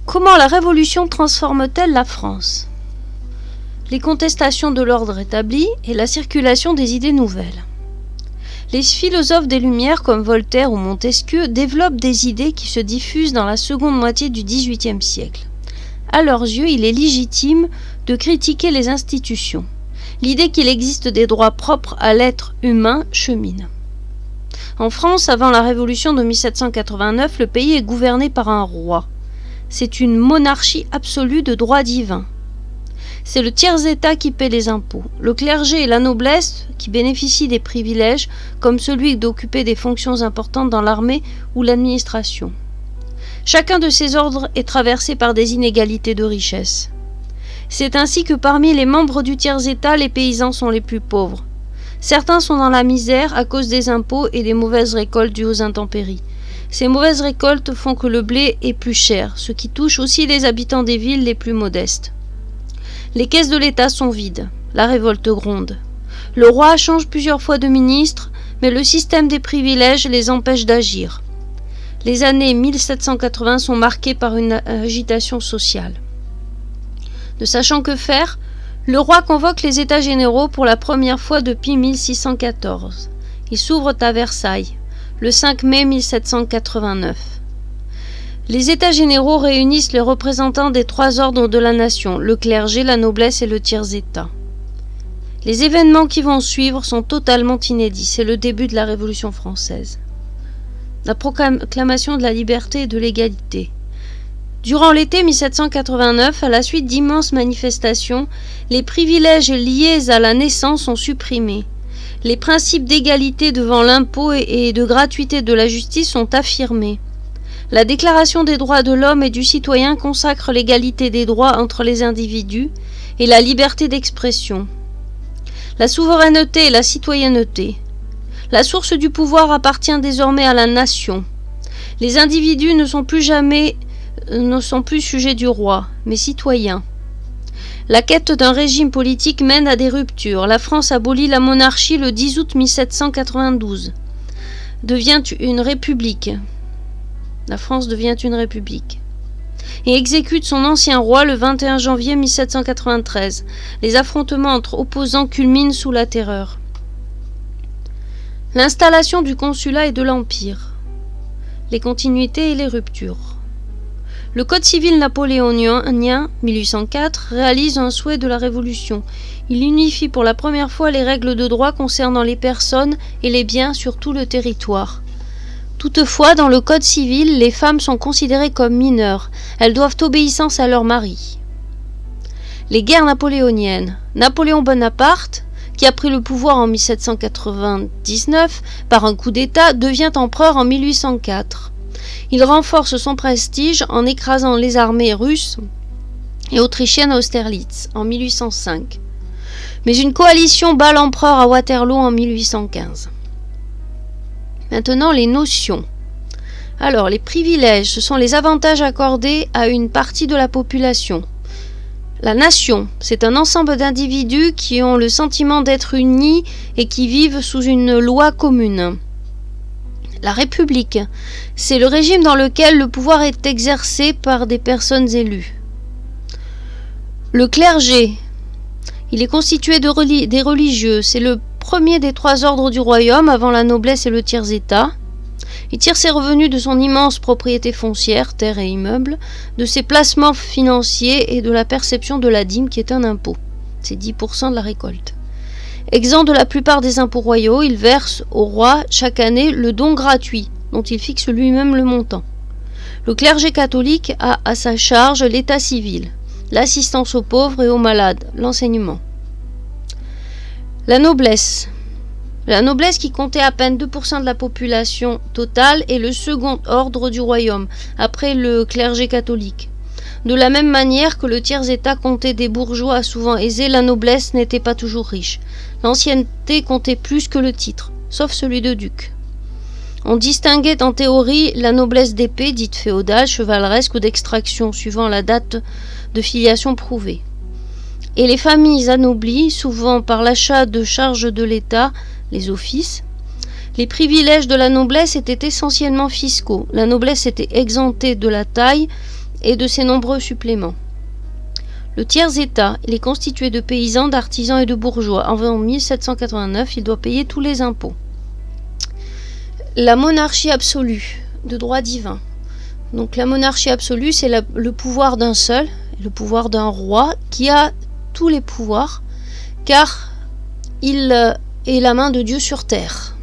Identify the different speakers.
Speaker 1: Comment la Révolution transforme-t-elle la France ? Les contestations de l'ordre établi et la circulation des idées nouvelles. Les philosophes des Lumières comme Voltaire ou Montesquieu développent des idées qui se diffusent dans la seconde moitié du XVIIIe siècle. À leurs yeux, il est légitime de critiquer les institutions. L'idée qu'il existe des droits propres à l'être humain chemine. En France, avant la Révolution de 1789, le pays est gouverné par un roi. C'est une monarchie absolue de droit divin. C'est le tiers-état qui paie les impôts, le clergé et la noblesse qui bénéficient des privilèges comme celui d'occuper des fonctions importantes dans l'armée ou l'administration. Chacun de ces ordres est traversé par des inégalités de richesse. C'est ainsi que parmi les membres du tiers-état, les paysans sont les plus pauvres. Certains sont dans la misère à cause des impôts et des mauvaises récoltes dues aux intempéries. Ces mauvaises récoltes font que le blé est plus cher, ce qui touche aussi les habitants des villes les plus modestes. Les caisses de l'État sont vides, la révolte gronde. Le roi change plusieurs fois de ministre, mais le système des privilèges les empêche d'agir. Les années 1780 sont marquées par une agitation sociale. Ne sachant que faire, le roi convoque les États généraux pour la première fois depuis 1614. Ils s'ouvrent à Versailles, le 5 mai 1789. Les États généraux réunissent les représentants des trois ordres de la nation, le clergé, la noblesse et le tiers-état. Les événements qui vont suivre sont totalement inédits. C'est le début de la Révolution française. La proclamation de la liberté et de l'égalité. Durant l'été 1789, à la suite d'immenses manifestations, les privilèges liés à la naissance sont supprimés. Les principes d'égalité devant l'impôt et de gratuité de la justice sont affirmés. La Déclaration des droits de l'homme et du citoyen consacre l'égalité des droits entre les individus et la liberté d'expression. La souveraineté et la citoyenneté. La source du pouvoir appartient désormais à la nation. Les individus ne sont plus sujets du roi, mais citoyens. La quête d'un régime politique mène à des ruptures. La France abolit la monarchie le 10 août 1792. Devient une république. La France devient une république. Et exécute son ancien roi le 21 janvier 1793. Les affrontements entre opposants culminent sous la terreur. L'installation du consulat et de l'Empire. Les continuités et les ruptures. Le Code civil napoléonien 1804 réalise un souhait de la Révolution. Il unifie pour la première fois les règles de droit concernant les personnes et les biens sur tout le territoire. Toutefois, dans le Code civil, les femmes sont considérées comme mineures. Elles doivent obéissance à leur mari. Les guerres napoléoniennes. Napoléon Bonaparte, qui a pris le pouvoir en 1799 par un coup d'État, devient empereur en 1804. Il renforce son prestige en écrasant les armées russes et autrichiennes à Austerlitz en 1805. Mais une coalition bat l'empereur à Waterloo en 1815. Maintenant, les notions. Alors, les privilèges, ce sont les avantages accordés à une partie de la population. La nation, c'est un ensemble d'individus qui ont le sentiment d'être unis et qui vivent sous une loi commune. La République, c'est le régime dans lequel le pouvoir est exercé par des personnes élues. Le clergé, il est constitué des religieux, c'est le premier des trois ordres du royaume avant la noblesse et le tiers-état. Il tire ses revenus de son immense propriété foncière, terres et immeubles, de ses placements financiers et de la perception de la dîme qui est un impôt. C'est 10% de la récolte. Exempt de la plupart des impôts royaux, il verse au roi chaque année le don gratuit, dont il fixe lui-même le montant. Le clergé catholique a à sa charge l'état civil, l'assistance aux pauvres et aux malades, l'enseignement. La noblesse. La noblesse, qui comptait à peine 2% de la population totale, est le second ordre du royaume, après le clergé catholique. De la même manière que le tiers-état comptait des bourgeois souvent aisés, la noblesse n'était pas toujours riche. L'ancienneté comptait plus que le titre, sauf celui de duc. On distinguait en théorie la noblesse d'épée, dite féodale, chevaleresque ou d'extraction, suivant la date de filiation prouvée. Et les familles anoblies, souvent par l'achat de charges de l'État, les offices. Les privilèges de la noblesse étaient essentiellement fiscaux. La noblesse était exemptée de la taille et de ses nombreux suppléments. Le tiers-État, il est constitué de paysans, d'artisans et de bourgeois. En 1789, il doit payer tous les impôts. La monarchie absolue, de droit divin. Donc la monarchie absolue, c'est le pouvoir d'un seul, le pouvoir d'un roi qui a tous les pouvoirs, car il est la main de Dieu sur terre.